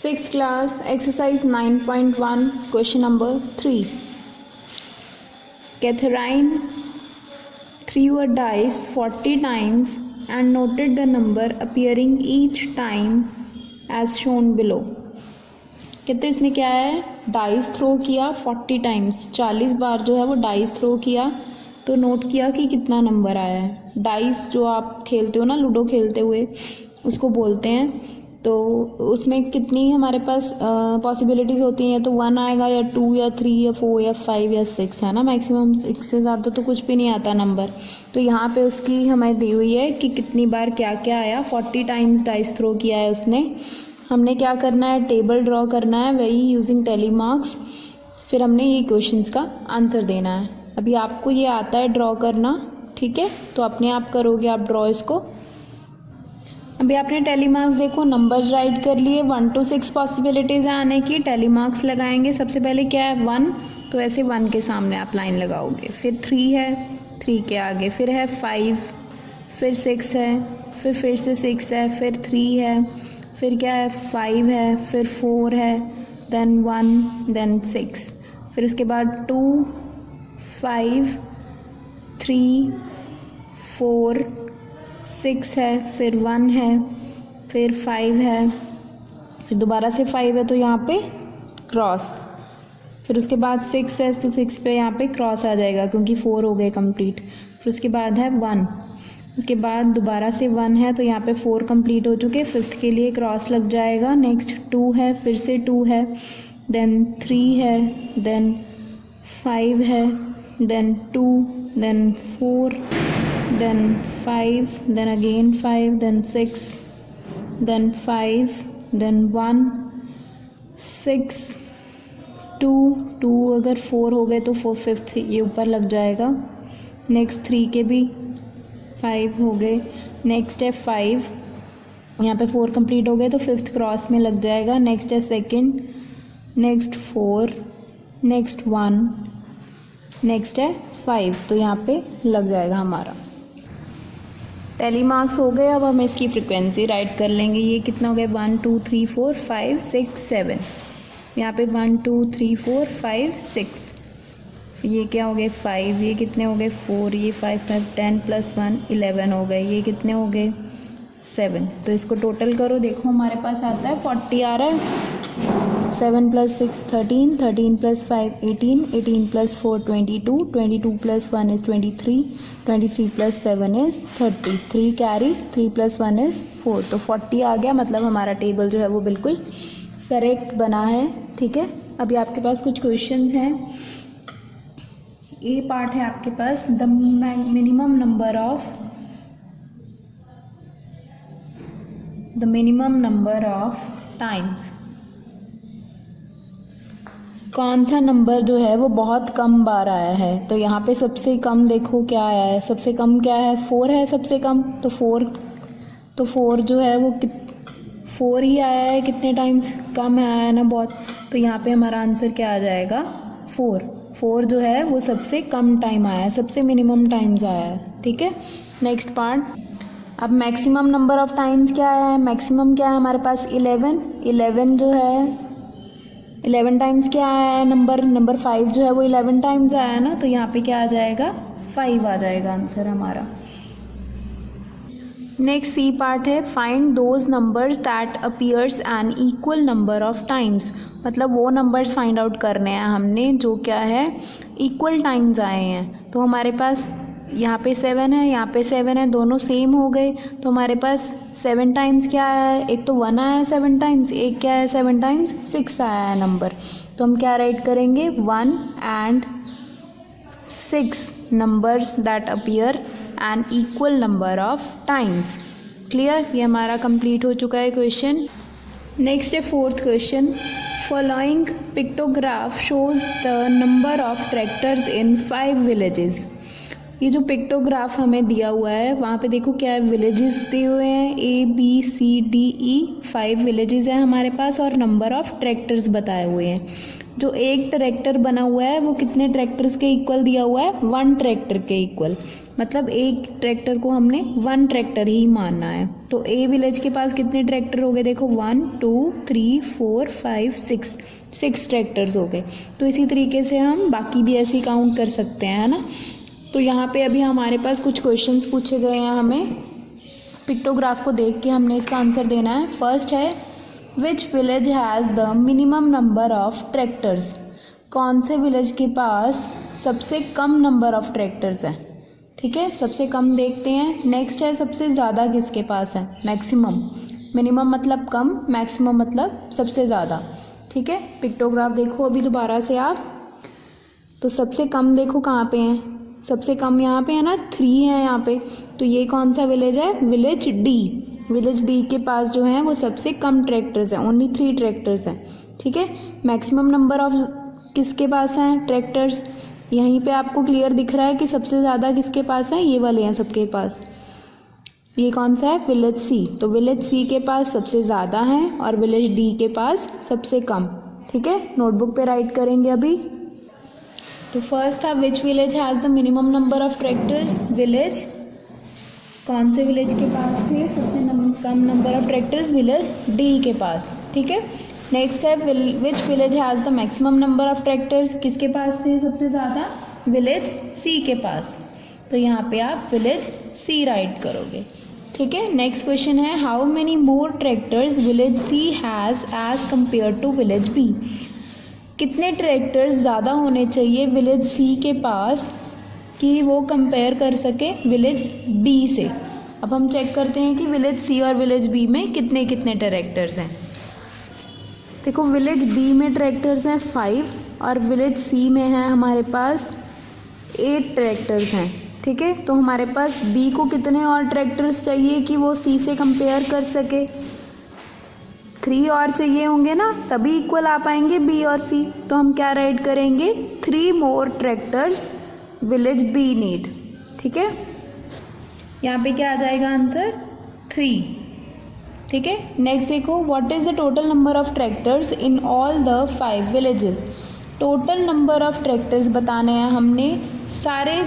Sixth class exercise 9.1 question number 3. Catherine threw a dice 40 times and noted the number appearing each time as shown below. कहते इसने क्या है, dice throw किया 40 times, 40 बार जो है वो डाइस थ्रो किया, तो नोट किया कि कितना नंबर आया है। डाइस जो आप खेलते हो ना लूडो खेलते हुए, उसको बोलते हैं। तो उसमें कितनी हमारे पास पॉसिबिलिटीज़ होती हैं, तो 1 आएगा या 2 या 3 या 4 या 5 या 6 है ना, मैक्सिमम 6 से ज़्यादा तो कुछ भी नहीं आता नंबर। तो यहाँ पे उसकी हमें दी हुई है कि कितनी बार क्या क्या आया। 40 टाइम्स डाइस थ्रो किया है उसने। हमने क्या करना है, टेबल ड्रॉ करना है, वही यूजिंग टेली मार्क्स। फिर हमने ये क्वेश्चंस का आंसर देना है। अभी आपको ये आता है ड्रॉ करना, ठीक है, तो अपने आप करोगे आप ड्रॉ इसको। अभी आपने टेली मार्क्स देखो, नंबर्स राइट कर लिए, 1 to 6 पॉसिबिलिटीज़ हैं आने की। टेली मार्क्स लगाएंगे। सबसे पहले क्या है 1, तो ऐसे 1 के सामने आप लाइन लगाओगे। फिर 3 है, 3 के आगे फिर है 5, फिर 6 है, फिर से 6 है, फिर 3 है, फिर क्या है 5 है, फिर 4 है, देन 1, देन 6, फिर उसके बाद 2, 5, 3, 4, 6 है, फिर 1 है, फिर 5 है, फिर दोबारा से 5 है तो यहाँ पे क्रॉस, फिर उसके बाद 6 है तो 6 पे यहाँ पे क्रॉस आ जाएगा क्योंकि 4 हो गए कंप्लीट। फिर उसके बाद है 1, उसके बाद दोबारा से 1 है तो यहाँ पे 4 कंप्लीट हो चुके, 5th के लिए क्रॉस लग जाएगा। नेक्स्ट 2 है, फिर से 2 है, देन 3 है, देन 5 है, then 2, then 4, then 5, then again 5, then 6, then 5, then 1, 6, 2 अगर 4 हो गए तो 5th ये ऊपर लग जाएगा। नेक्स्ट 3 के भी 5 हो गए, नेक्स्ट है 5, यहाँ पे 4 कंप्लीट हो गए तो 5th क्रॉस में लग जाएगा। नेक्स्ट है 2nd, नेक्स्ट 4, नेक्स्ट 1, नेक्स्ट है 5, तो यहाँ पे लग जाएगा हमारा। टेली मार्क्स हो गए। अब हम इसकी फ्रिक्वेंसी राइट कर लेंगे। ये कितना हो गया 1 2 3 4 5 6 7, यहाँ पे 1 2 3 4 5 6, ये क्या हो गए 5, ये कितने हो गए 4, ये 5 5 10 + 1 11 हो गए, ये कितने हो गए 7। तो इसको टोटल करो, देखो हमारे पास आता है 40 आ रहा है। 7 + 6 13, 13 + 5 18, 18 + 4 22, 22 + 1 is 23, 23 + 7 is 30, 3 कैरी, 3 + 1 is 4, तो 40 आ गया। मतलब हमारा टेबल जो है वो बिल्कुल करेक्ट बना है, ठीक है। अभी आपके पास कुछ क्वेश्चंस हैं। ए पार्ट है आपके पास, the minimum number of times. कौन सा नंबर जो है वो बहुत कम बार आया है, तो यहाँ पे सबसे कम देखो क्या आया है, सबसे कम क्या है 4 है सबसे कम, तो 4 जो है वो 4 ही आया है। कितने टाइम्स कम आया है ना बहुत, तो यहाँ पे हमारा आंसर क्या आ जाएगा 4 जो है वो सबसे कम टाइम आया है, सबसे मिनिमम टाइम्स आया है, ठीक है। नेक्स्ट पार्ट, अब मैक्सिमम नंबर ऑफ टाइम्स क्या है, मैक्सिमम क्या है हमारे पास 11 जो है 11 टाइम्स क्या आया है, नंबर 5 जो है वो 11 टाइम्स आया है ना, तो यहाँ पे क्या आ जाएगा 5 आ जाएगा आंसर हमारा। नेक्स्ट सी पार्ट है, find those numbers that appears an equal number of times. मतलब वो नंबर्स फाइंड आउट करने हैं हमने जो क्या है इक्वल टाइम्स आए हैं। तो हमारे पास यहाँ पे 7 है, यहाँ पे 7 है, दोनों सेम हो गए, तो हमारे पास 7 टाइम्स क्या आया है, एक तो 1 आया है 7 टाइम्स, एक क्या है 7 टाइम्स 6 आया है नंबर। तो हम क्या राइट करेंगे 1 and 6 numbers that appear an equal number of times. Clear, ये हमारा कंप्लीट हो चुका है क्वेश्चन। नेक्स्ट है 4th question, following pictograph shows the number of tractors in 5 villages. ये जो पिक्टोग्राफ हमें दिया हुआ है वहाँ पे देखो क्या है, विलेजेस दिए हुए हैं ABCDE 5 विलेजेस हैं हमारे पास और नंबर ऑफ ट्रैक्टर्स बताए हुए हैं। जो एक ट्रैक्टर बना हुआ है वो कितने ट्रैक्टर्स के इक्वल दिया हुआ है, 1 ट्रैक्टर के इक्वल, मतलब एक ट्रैक्टर को हमने 1 ट्रैक्टर ही मानना है। तो ए विलेज के पास कितने ट्रैक्टर हो गए, देखो 1 2 3 4 5 6 ट्रैक्टर्स हो गए। तो इसी तरीके से हम बाकी भी ऐसे ही काउंट कर सकते हैं, है ना। तो यहाँ पे अभी हमारे पास कुछ क्वेश्चंस पूछे गए हैं, हमें पिक्टोग्राफ को देख के हमने इसका आंसर देना है। फर्स्ट है which village has the minimum number of tractors, कौन से विलेज के पास सबसे कम नंबर ऑफ ट्रैक्टर्स है। ठीक है, सबसे कम देखते हैं। नेक्स्ट है सबसे ज़्यादा किसके पास है, मैक्सिमम। मिनिमम मतलब कम, मैक्सिमम मतलब सबसे ज़्यादा। ठीक है, पिक्टोग्राफ देखो अभी दोबारा से आप, तो सबसे कम देखो कहाँ पे हैं, सबसे कम यहाँ पे है ना, 3 है यहाँ पे। तो ये कौन सा विलेज है, विलेज डी। विलेज डी के पास जो है वो सबसे कम ट्रैक्टर्स हैं, ओनली 3 ट्रैक्टर्स हैं। ठीक है, मैक्सिमम नंबर ऑफ किसके पास हैं ट्रैक्टर्स, यहीं पे आपको क्लियर दिख रहा है कि सबसे ज़्यादा किसके पास है, ये वाले हैं सबके पास। ये कौन सा है, विलेज सी। तो विलेज सी के पास सबसे ज़्यादा हैं और विलेज डी के पास सबसे कम। ठीक है, नोटबुक पे राइट करेंगे अभी। तो फर्स्ट था which village has the minimum number of tractors, village, कौन से विलेज के पास थे सबसे कम number of tractors, village D के पास। ठीक है, नेक्स्ट है which village has the maximum number of tractors, किसके पास थे सबसे ज़्यादा, विलेज सी के पास। तो यहाँ पे आप विलेज सी राइट करोगे। ठीक है, नेक्स्ट क्वेश्चन है how many more tractors village C has as compare to village B, कितने ट्रैक्टर्स ज़्यादा होने चाहिए विलेज सी के पास कि वो कंपेयर कर सके विलेज बी से। अब हम चेक करते हैं कि विलेज सी और विलेज बी में कितने कितने ट्रैक्टर्स हैं। देखो विलेज बी में ट्रैक्टर्स हैं 5 और विलेज सी में है हमारे पास 8 ट्रैक्टर्स हैं। ठीक है, तो हमारे पास बी को कितने और ट्रैक्टर्स चाहिए कि वो सी से कंपेयर कर सके, 3 और चाहिए होंगे ना, तभी इक्वल आ पाएंगे बी और सी। तो हम क्या राइट करेंगे, 3 मोर ट्रैक्टर्स विलेज बी नीड। ठीक है, यहाँ पे क्या आ जाएगा आंसर, 3। ठीक है, नेक्स्ट देखो what is the total number of tractors in all the 5 villages. Total number of tractors बताने हैं हमने सारे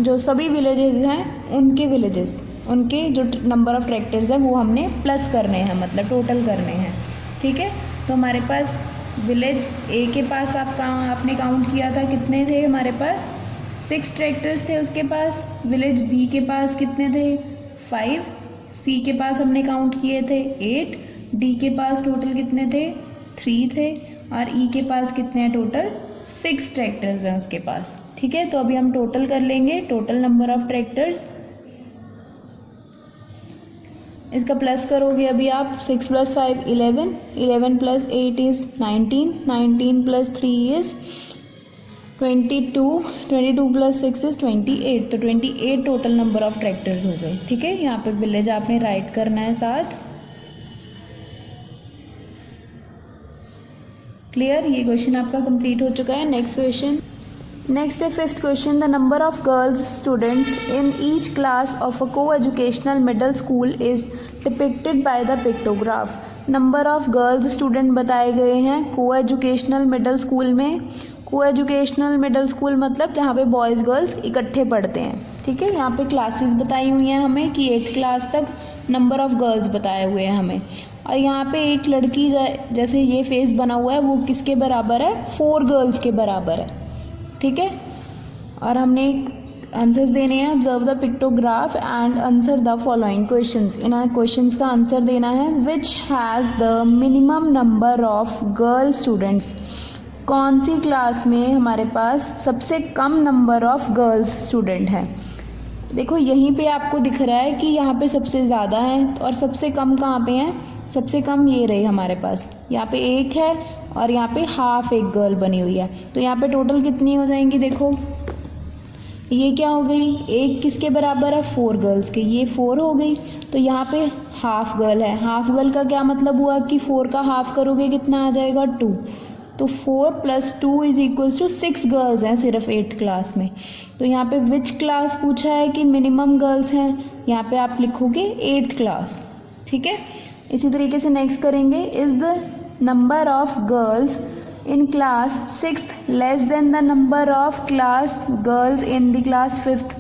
जो सभी विलेजेस हैं उनके विलेजेस, उनके जो नंबर ऑफ ट्रैक्टर्स है वो हमने प्लस करने हैं, मतलब टोटल करने हैं। ठीक है, तो हमारे पास विलेज ए के पास आपने काउंट किया था, कितने थे हमारे पास, 6 ट्रैक्टर्स थे उसके पास। विलेज बी के पास कितने थे, 5। सी के पास हमने काउंट किए थे 8। डी के पास टोटल कितने थे, 3 थे। और ई के पास कितने हैं, टोटल 6 ट्रैक्टर्स हैं उसके पास। ठीक है, तो अभी हम टोटल कर लेंगे, टोटल नंबर ऑफ ट्रैक्टर्स, इसका प्लस करोगे अभी आप, 6 + 5 11, 11 + 8 इज़ 19, 19 + 3 इज़ 22, 22 + 6 इज़ 28। तो 28 टोटल नंबर ऑफ ट्रैक्टर्स हो गए। ठीक है, यहाँ पे विलेज आपने राइट करना है साथ। क्लियर, ये क्वेश्चन आपका कंप्लीट हो चुका है। नेक्स्ट क्वेश्चन, नेक्स्ट है 5th question, the number of girls students in each class of a coeducational middle school is depicted by the pictograph. Number of girls student बताए गए हैं को एजुकेशनल मिडल स्कूल में। को educational middle school मतलब जहाँ पे boys girls इकट्ठे पढ़ते हैं। ठीक है, यहाँ पे क्लासेस बताई हुई हैं हमें कि 8th क्लास तक नंबर ऑफ गर्ल्स बताए हुए हैं हमें। और यहाँ पे एक लड़की जैसे ये फेस बना हुआ है वो किसके बराबर है, 4 गर्ल्स के बराबर है। ठीक है, और हमने आंसर्स देने हैं, observe the pictograph and answer the following questions. In questions का आंसर देना है। Which has the minimum number of girl students, कौन सी क्लास में हमारे पास सबसे कम नंबर ऑफ गर्ल्स स्टूडेंट हैं। देखो यहीं पे आपको दिख रहा है कि यहाँ पे सबसे ज़्यादा हैं और सबसे कम कहाँ पे हैं, सबसे कम ये रही हमारे पास, यहाँ पे 1 है और यहाँ पे हाफ एक गर्ल बनी हुई है। तो यहाँ पे टोटल कितनी हो जाएंगी, देखो ये क्या हो गई, 1 किसके बराबर है, 4 गर्ल्स के, ये 4 हो गई। तो यहाँ पे हाफ गर्ल है, हाफ गर्ल का क्या मतलब हुआ कि 4 का हाफ करोगे कितना आ जाएगा, 2। तो 4 + 2 = 6 गर्ल्स हैं सिर्फ 8th क्लास में। तो यहाँ पे विच क्लास पूछा है कि मिनिमम गर्ल्स हैं, यहाँ पे आप लिखोगे 8th क्लास। ठीक है, इसी तरीके से नेक्स्ट करेंगे, is the number of girls in class 6th less than the number of class girls in the class 5th।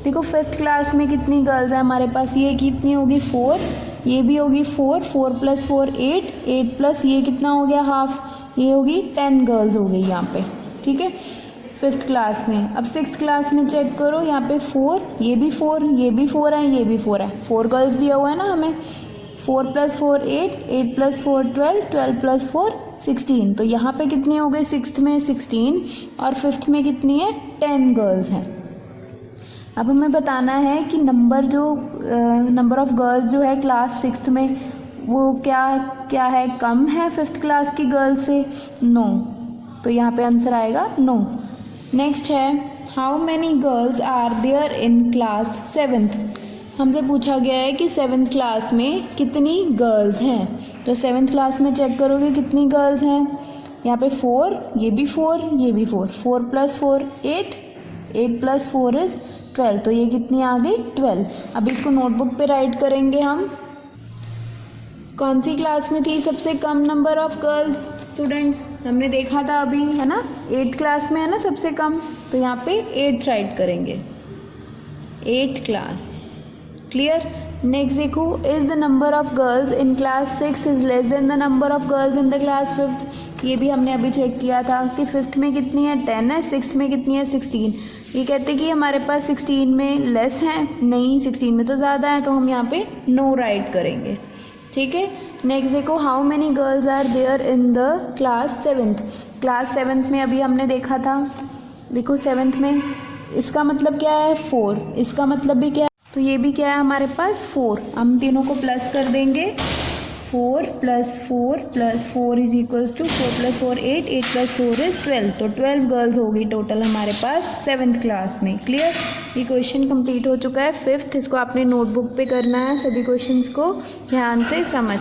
देखो 5th क्लास में कितनी गर्ल्स हैं हमारे पास, ये कितनी होगी 4, ये भी होगी 4, 4 + 4 8, 8 प्लस ये कितना हो गया हाफ, ये होगी 10 गर्ल्स हो गई यहाँ पे। ठीक है, 5th क्लास में। अब 6th क्लास में चेक करो, यहाँ पे 4, ये भी 4, ये भी 4 है, ये भी 4 है, 4 गर्ल्स दिया हुआ है ना हमें। 4 + 4 8, 8 + 4 12, 12 + 4 16। तो यहाँ पे कितनी हो गई 6th में 16 और 5th में कितनी है 10 गर्ल्स हैं। अब हमें बताना है कि नंबर ऑफ गर्ल्स जो है क्लास 6th में वो क्या है, कम है 5th क्लास की गर्ल्स से, नो। तो यहाँ पे आंसर आएगा नो। नेक्स्ट है, how many girls are there in class 7th। हमसे पूछा गया है कि 7th क्लास में कितनी गर्ल्स हैं। तो 7th क्लास में चेक करोगे कितनी गर्ल्स हैं, यहाँ पे 4, ये भी 4, ये भी 4, 4 + 4 8, 8 + 4 = 12। तो ये कितनी आ गई 12। अब इसको नोटबुक पे राइट करेंगे हम। कौन सी क्लास में थी सबसे कम नंबर ऑफ गर्ल्स स्टूडेंट्स, हमने देखा था अभी, है ना, 8th क्लास में है ना सबसे कम। तो यहाँ पे 8th राइट करेंगे, 8th क्लास। क्लियर। नेक्स्ट देखो, is the number of girls in class 6 is less than the number of girls in the class 5th। ये भी हमने अभी चेक किया था कि 5th में कितनी है 10 है, 6th में कितनी है 16। ये कहते हैं कि हमारे पास 16 में लेस है, नहीं 16 में तो ज़्यादा है, तो हम यहाँ पे नो राइट करेंगे। ठीक है, नेक्स्ट देखो, how many girls are there in the class 7th। Class 7th में अभी हमने देखा था, देखो 7th में इसका मतलब क्या है 4, इसका मतलब भी क्या है, तो ये भी क्या है हमारे पास 4। हम तीनों को प्लस कर देंगे, 4 + 4 + 4 = 4 + 4 8, 8 + 4 = 12। तो 12 गर्ल्स होगी टोटल हमारे पास 7th क्लास में। क्लियर। ये क्वेश्चन कंप्लीट हो चुका है 5th। इसको आपने नोटबुक पे करना है, सभी क्वेश्चंस को ध्यान से समझ